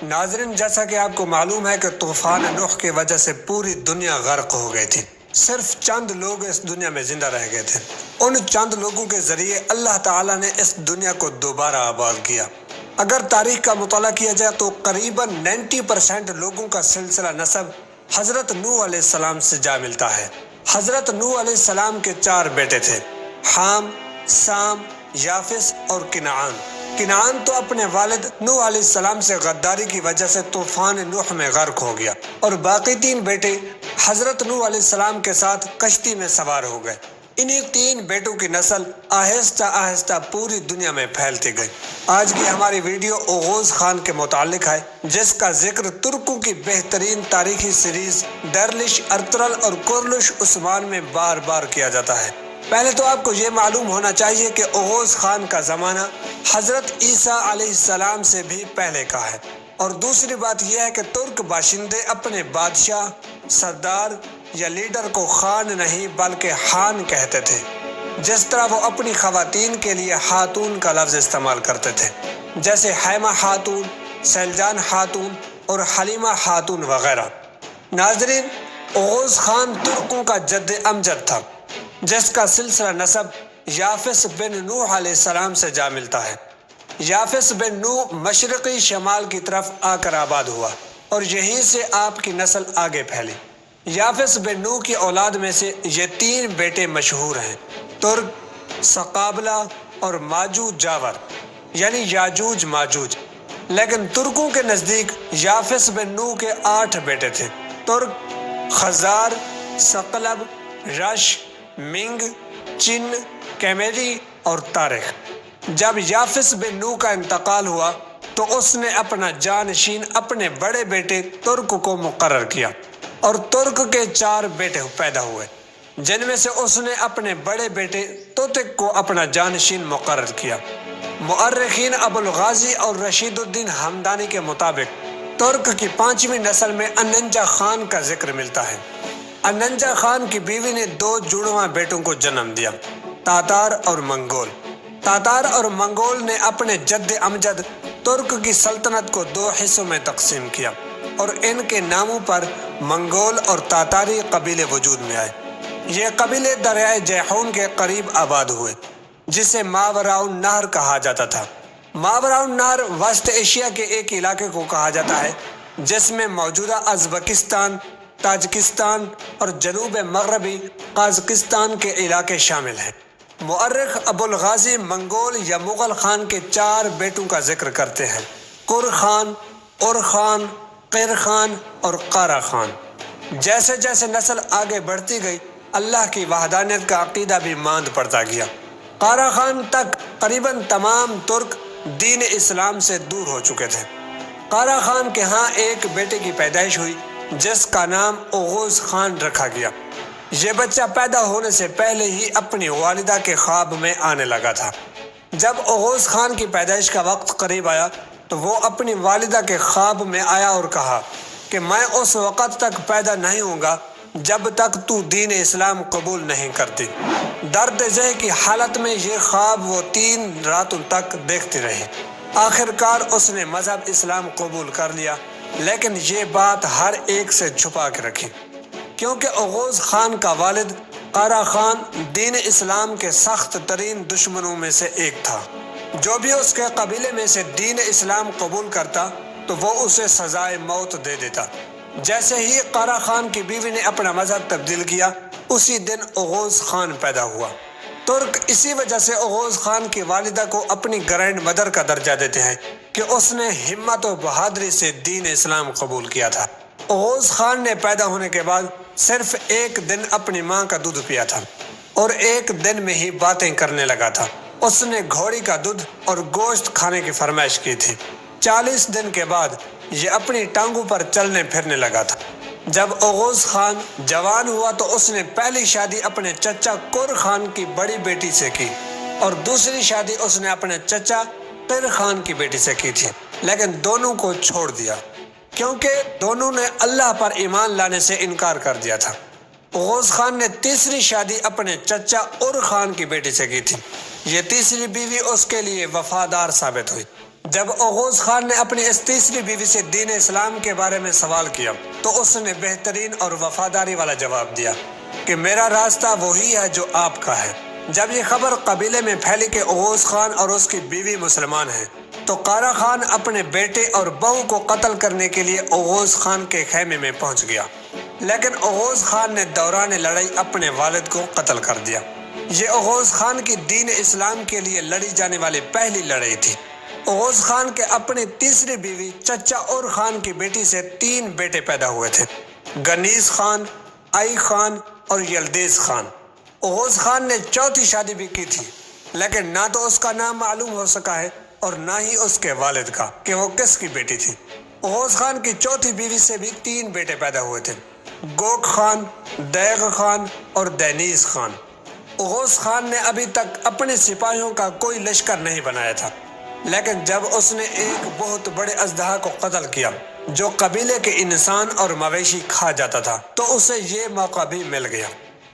ناظرین، جیسا کہ آپ کو معلوم ہے کہ طوفان نوح کی وجہ سے پوری دنیا غرق ہو گئی تھی۔ صرف چند لوگ اس دنیا میں زندہ رہ گئے تھے۔ ان چند لوگوں کے ذریعے اللہ تعالیٰ نے اس دنیا کو دوبارہ آباد کیا۔ اگر تاریخ کا مطالعہ کیا جائے تو قریباً 90% لوگوں کا سلسلہ نسب حضرت نوح علیہ السلام سے جا ملتا ہے۔ حضرت نوح علیہ السلام کے 4 بیٹے تھے: حام، سام، یافس اور کنعان۔ کنعان تو اپنے والد نوح علیہ السلام سے غداری کی وجہ سے طوفان نوح میں غرق ہو گیا، اور باقی 3 بیٹے حضرت نوح علیہ السلام کے ساتھ کشتی میں سوار ہو گئے۔ انہی 3 بیٹوں کی نسل آہستہ آہستہ پوری دنیا میں پھیلتی گئی۔ آج کی ہماری ویڈیو اوغوز خان کے متعلق ہے، جس کا ذکر ترکوں کی بہترین تاریخی سیریز ڈرلش ارطغرل اور کورلش عثمان میں بار بار کیا جاتا ہے۔ پہلے تو آپ کو یہ معلوم ہونا چاہیے کہ اوغوز خان کا زمانہ حضرت عیسیٰ علیہ السلام سے بھی پہلے کا ہے، اور دوسری بات یہ ہے کہ ترک باشندے اپنے بادشاہ، سردار یا لیڈر کو خان نہیں بلکہ حان کہتے تھے، جس طرح وہ اپنی خواتین کے لیے خاتون کا لفظ استعمال کرتے تھے، جیسے حیمہ خاتون، سیلجان خاتون اور حلیمہ خاتون وغیرہ۔ ناظرین، اوغوز خان ترکوں کا جد امجد تھا، جس کا سلسلہ نسب یافس بن نوح علیہ السلام سے جا ملتا ہے۔ یافس بن نوح مشرقی شمال کی طرف آ کر آباد ہوا، اور یہیں سے آپ کی نسل آگے پھیلی۔ یافس بن نوح کی اولاد میں سے یہ 3 بیٹے مشہور ہیں: ترک، سقابلہ اور ماجوج جاور، یعنی یاجوج ماجوج۔ لیکن ترکوں کے نزدیک یافس بن نوح کے 8 بیٹے تھے: ترک، خزار، ثقلب، رش، منگ، چن، کیمیری اور تارخ۔ جب یافس بن نوح کا انتقال ہوا تو اس نے اپنا جانشین اپنے بڑے بیٹے ترک کو مقرر کیا، اور ترک کے 4 بیٹے پیدا ہوئے، جن میں سے اس نے اپنے بڑے بیٹے توتک کو اپنا جانشین مقرر کیا۔ مؤرخین ابو الغازی اور رشید الدین ہمدانی کے مطابق ترک کی 5ویں نسل میں اننجا خان کا ذکر ملتا ہے۔ اننجا خان کی بیوی نے 2 جڑواں بیٹوں کو جنم دیا: تاتار اور منگول۔ تاتار اور منگول نے اپنے جد امجد ترک کی سلطنت کو 2 حصوں میں تقسیم کیا، اور ان کے ناموں پر منگول اور تاتاری قبیلے وجود میں آئے۔ یہ قبیلے دریائے جیحون کے قریب آباد ہوئے، جسے ماوراء النہر کہا جاتا تھا۔ ماوراء النہر وسط ایشیا کے ایک علاقے کو کہا جاتا ہے، جس میں موجودہ ازبکستان، تاجکستان اور جنوب مغربی قازقستان کے علاقے شامل ہیں۔ مؤرخ ابو الغازی منگول یا مغل خان کے 4 بیٹوں کا ذکر کرتے ہیں: قر خان، اور خان، قیر خان اور قارا خان۔ جیسے جیسے نسل آگے بڑھتی گئی، اللہ کی وحدانیت کا عقیدہ بھی ماند پڑتا گیا۔ قارا خان تک قریباً تمام ترک دین اسلام سے دور ہو چکے تھے۔ قارا خان کے ہاں ایک بیٹے کی پیدائش ہوئی، جس کا نام اوغوز خان رکھا گیا۔ یہ بچہ پیدا ہونے سے پہلے ہی اپنی والدہ کے خواب میں آنے لگا تھا۔ جب اوغوز خان کی پیدائش کا وقت قریب آیا تو وہ اپنی والدہ کے خواب میں آیا اور کہا کہ میں اس وقت تک پیدا نہیں ہوں گا جب تک تو دین اسلام قبول نہیں کرتی۔ درد ذہ کی حالت میں یہ خواب وہ 3 راتوں تک دیکھتی رہی۔ آخر کار اس نے مذہب اسلام قبول کر لیا، لیکن یہ بات ہر ایک سے چھپا کے رکھی، کیونکہ اوغوز خان کا والد قارا خان دین اسلام کے سخت ترین دشمنوں میں سے ایک تھا۔ جو بھی اس کے قبیلے میں سے دین اسلام قبول کرتا تو وہ اسے سزائے موت دے دیتا۔ جیسے ہی قارا خان کی بیوی نے اپنا مذہب تبدیل کیا، اسی دن اوغوز خان پیدا ہوا۔ ترک اسی وجہ سے اوغوز خان کی والدہ کو اپنی گرینڈ مدر کا درجہ دیتے ہیں کہ اس نے ہمت و بہادری سے دین اسلام قبول کیا تھا۔ اوغوز خان نے پیدا ہونے کے بعد صرف 1 دن اپنی ماں کا دودھ پیا تھا، اور 1 دن میں ہی باتیں کرنے لگا تھا۔ اس نے گھوڑی کا دودھ اور گوشت کھانے کی فرمائش کی تھی۔ 40 دن کے بعد یہ اپنی ٹانگوں پر چلنے پھرنے لگا تھا۔ جب اوغوز خان جوان ہوا تو اس نے پہلی شادی اپنے چچا قر خان کی بڑی بیٹی سے کی، اور دوسری شادی اس نے اپنے چچا قیر خان کی بیٹی سے کی تھی، لیکن دونوں کو چھوڑ دیا کیونکہ دونوں نے اللہ پر ایمان لانے سے انکار کر دیا تھا۔ اوغوز خان نے تیسری شادی اپنے چچا اور خان کی بیٹی سے کی تھی۔ یہ تیسری بیوی اس کے لیے وفادار ثابت ہوئی۔ جب اوغوز خان نے اپنی اس تیسری بیوی سے دین اسلام کے بارے میں سوال کیا تو اس نے بہترین اور وفاداری والا جواب دیا کہ میرا راستہ وہی ہے جو آپ کا ہے۔ جب یہ خبر قبیلے میں پھیلی کہ اوغوز خان اور اس کی بیوی مسلمان ہیں تو قارا خان اپنے بیٹے اور بہو کو قتل کرنے کے لیے اوغوز خان کے خیمے میں پہنچ گیا، لیکن اوغوز خان نے دوران لڑائی اپنے والد کو قتل کر دیا۔ یہ اوغوز خان کی دین اسلام کے لیے لڑی جانے والی پہلی لڑائی تھی۔ اوغوز خان کے اپنی تیسری بیوی چچا اور خان کی بیٹی سے 3 بیٹے پیدا ہوئے تھے، گنیز خان، آئی خان اور یلدیز خان۔ اوغوز خان نے چوتھی شادی بھی کی تھی، لیکن نہ تو اس کا نام معلوم ہو سکا ہے اور نہ ہی اس کے والد کا کہ وہ کس کی بیٹی تھی۔ اوغوز خان کی چوتھی بیوی سے بھی 3 بیٹے پیدا ہوئے تھے، گوک خان، دیغ خان اور دینیز خان۔ اوغوز خان نے ابھی تک اپنے سپاہیوں کا کوئی لشکر نہیں بنایا تھا، لیکن جب اس نے ایک بہت بڑے اژدہا کو قتل کیا جو قبیلے کے انسان اور مویشی کھا جاتا تھا تو اسے یہ موقع بھی مل گیا۔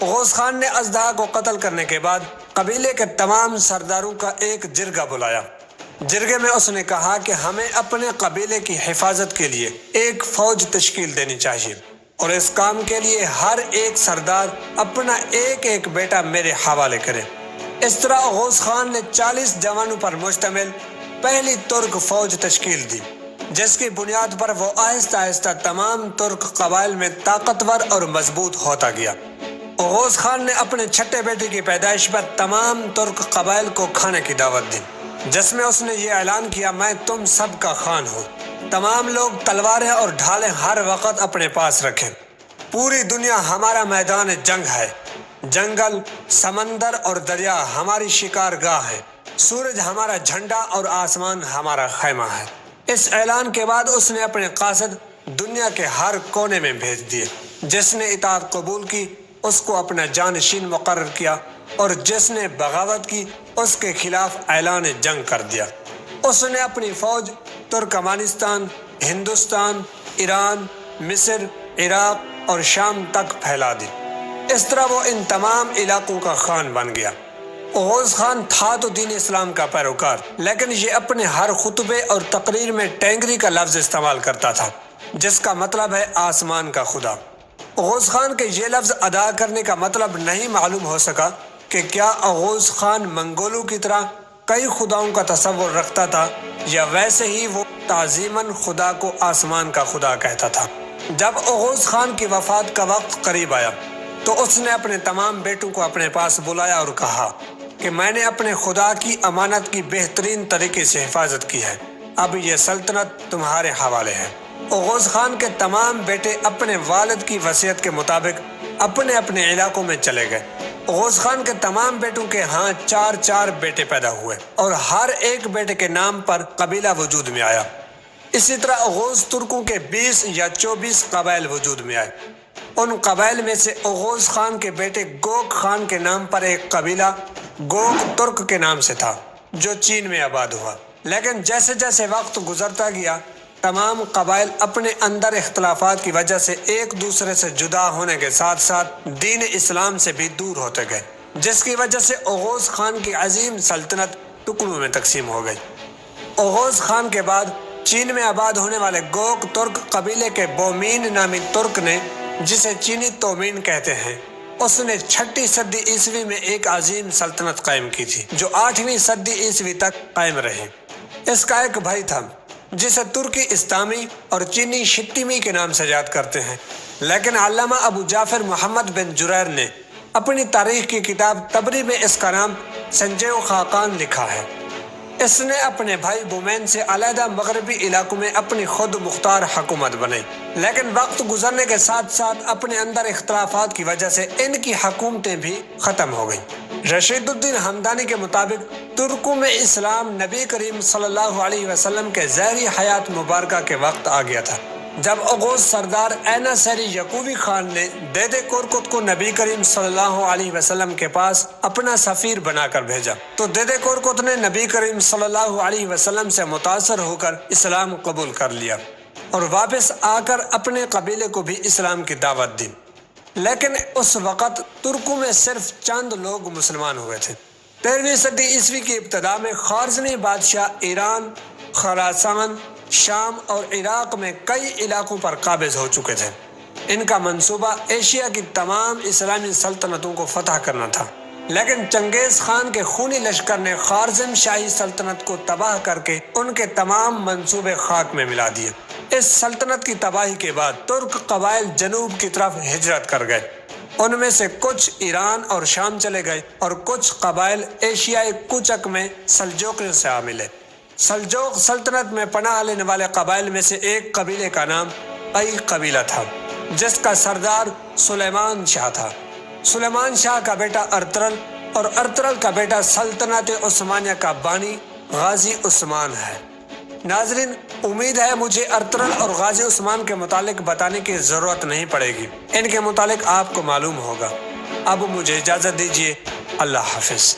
اوغوز خان نے اژدہا کو قتل کرنے کے بعد قبیلے کے تمام سرداروں کا ایک جرگہ بلایا۔ جرگے میں اس نے کہا کہ ہمیں اپنے قبیلے کی حفاظت کے لیے ایک فوج تشکیل دینی چاہیے اور اس کام کے لیے ہر ایک سردار اپنا ایک ایک بیٹا میرے حوالے کرے۔ اس طرح اوغوز خان نے 40 جوانوں پر مشتمل پہلی ترک فوج تشکیل دی، جس کی بنیاد پر وہ آہستہ آہستہ تمام ترک قبائل میں طاقتور اور مضبوط ہوتا گیا۔ اوغوز خان نے اپنے چھٹے بیٹے کی پیدائش پر تمام ترک قبائل کو کھانے کی دعوت دی، جس میں اس نے یہ اعلان کیا، میں تم سب کا خان ہوں۔ تمام لوگ تلواریں اور ڈھالیں ہر وقت اپنے پاس رکھیں۔ پوری دنیا ہمارا میدان جنگ ہے، جنگل، سمندر اور دریا ہماری شکار گاہ ہے، سورج ہمارا جھنڈا اور آسمان ہمارا خیمہ ہے۔ اس اعلان کے بعد اس نے اپنے قاصد دنیا کے ہر کونے میں بھیج دیے۔ جس نے اطاعت قبول کی اس کو اپنا جانشین مقرر کیا اور جس نے بغاوت کی اس کے خلاف اعلان جنگ کر دیا۔ اس نے اپنی فوج ترکمانستان، ہندوستان، ایران، مصر، عراق اور شام تک پھیلا دی۔ اس طرح وہ ان تمام علاقوں کا خان بن گیا۔ اوغوز خان تھا تو دین اسلام کا پیروکار، لیکن یہ اپنے ہر خطبے اور تقریر میں ٹینگری کا لفظ استعمال کرتا تھا، جس کا مطلب ہے آسمان کا خدا۔ اوغوز خان کے یہ لفظ ادا کرنے کا مطلب نہیں معلوم ہو سکا کہ کیا اوغوز خان منگولوں کی طرح کئی خداؤں کا تصور رکھتا تھا یا ویسے ہی وہ تعظیماً خدا کو آسمان کا خدا کہتا تھا۔ جب اوغوز خان کی وفات کا وقت قریب آیا تو اس نے اپنے تمام بیٹوں کو اپنے پاس بلایا اور کہا کہ میں نے اپنے خدا کی امانت کی بہترین طریقے سے حفاظت کی ہے، اب یہ سلطنت تمہارے حوالے ہے۔ اوغوز خان کے تمام بیٹے اپنے والد کی وصیت کے مطابق اپنے اپنے علاقوں میں چلے گئے۔ اوغوز خان کے تمام بیٹوں کے ہاں 4 بیٹے پیدا ہوئے اور ہر ایک بیٹے کے نام پر قبیلہ وجود میں آیا۔ اسی طرح اوغوز ترکوں کے 20 یا 24 قبائل وجود میں آئے۔ ان قبائل میں سے اوغوز خان کے بیٹے گوک خان کے نام پر ایک قبیلہ گوک ترک کے نام سے تھا جو چین میں آباد ہوا، لیکن جیسے جیسے وقت گزرتا گیا تمام قبائل اپنے اندر اختلافات کی وجہ سے ایک دوسرے سے جدا ہونے کے ساتھ ساتھ دین اسلام سے بھی دور ہوتے گئے، جس کی وجہ سے اوغوز خان کی عظیم سلطنت ٹکڑوں میں تقسیم ہو گئی۔ اوغوز خان کے بعد چین میں آباد ہونے والے گوک ترک قبیلے کے بومین نامی ترک نے، جسے چینی تومین کہتے ہیں، اس نے 6 صدی عیسوی میں ایک عظیم سلطنت قائم کی تھی جو 8ویں صدی عیسوی تک قائم رہی۔ اس کا ایک بھائی تھا جسے ترکی استامی اور چینی شتیمی کے نام سے یاد کرتے ہیں، لیکن علامہ ابو جعفر محمد بن جریر نے اپنی تاریخ کی کتاب تبری میں اس کا نام سنجیو خاقان لکھا ہے۔ اس نے اپنے بھائی بومین سے علیحدہ مغربی علاقوں میں اپنی خود مختار حکومت بنائی، لیکن وقت گزرنے کے ساتھ ساتھ اپنے اندر اختلافات کی وجہ سے ان کی حکومتیں بھی ختم ہو گئیں۔ رشید الدین ہمدانی کے مطابق ترکوں میں اسلام نبی کریم صلی اللہ علیہ وسلم کے ظاہری حیات مبارکہ کے وقت آ گیا تھا، جب اوغوز سردار اینا سری یعقوبی خان نے دیدے کورکت کو نبی کریم صلی اللہ علیہ وسلم کے پاس اپنا سفیر بنا کر بھیجا تو دیدے کورکت نے نبی کریم صلی اللہ علیہ وسلم سے متاثر ہو کر اسلام قبول کر لیا اور واپس آ کر اپنے قبیلے کو بھی اسلام کی دعوت دی، لیکن اس وقت ترکوں میں صرف چند لوگ مسلمان ہوئے تھے۔ 13ویں صدی عیسوی کی ابتدا میں خوارزمی بادشاہ ایران خراسان، شام اور عراق میں کئی علاقوں پر قابض ہو چکے تھے۔ ان کا منصوبہ ایشیا کی تمام اسلامی سلطنتوں کو فتح کرنا تھا، لیکن چنگیز خان کے خونی لشکر نے خوارزم شاہی سلطنت کو تباہ کر کے ان کے تمام منصوبے خاک میں ملا دیے۔ اس سلطنت کی تباہی کے بعد ترک قبائل جنوب کی طرف ہجرت کر گئے۔ ان میں سے کچھ ایران اور شام چلے گئے اور کچھ قبائل ایشیائی کوچک میں سلجوقیوں سے آ ملے۔ سلجوق سلطنت میں پناہ لینے والے قبائل میں سے ایک قبیلے کا نام ای قبیلہ تھا، جس کا سردار سلیمان شاہ تھا۔ سلیمان شاہ کا بیٹا ارطغرل اور ارطغرل کا بیٹا سلطنت عثمانیہ کا بانی غازی عثمان ہے۔ ناظرین، امید ہے مجھے ارطغرل اور غازی عثمان کے متعلق بتانے کی ضرورت نہیں پڑے گی، ان کے متعلق آپ کو معلوم ہوگا۔ اب مجھے اجازت دیجیے، اللہ حافظ۔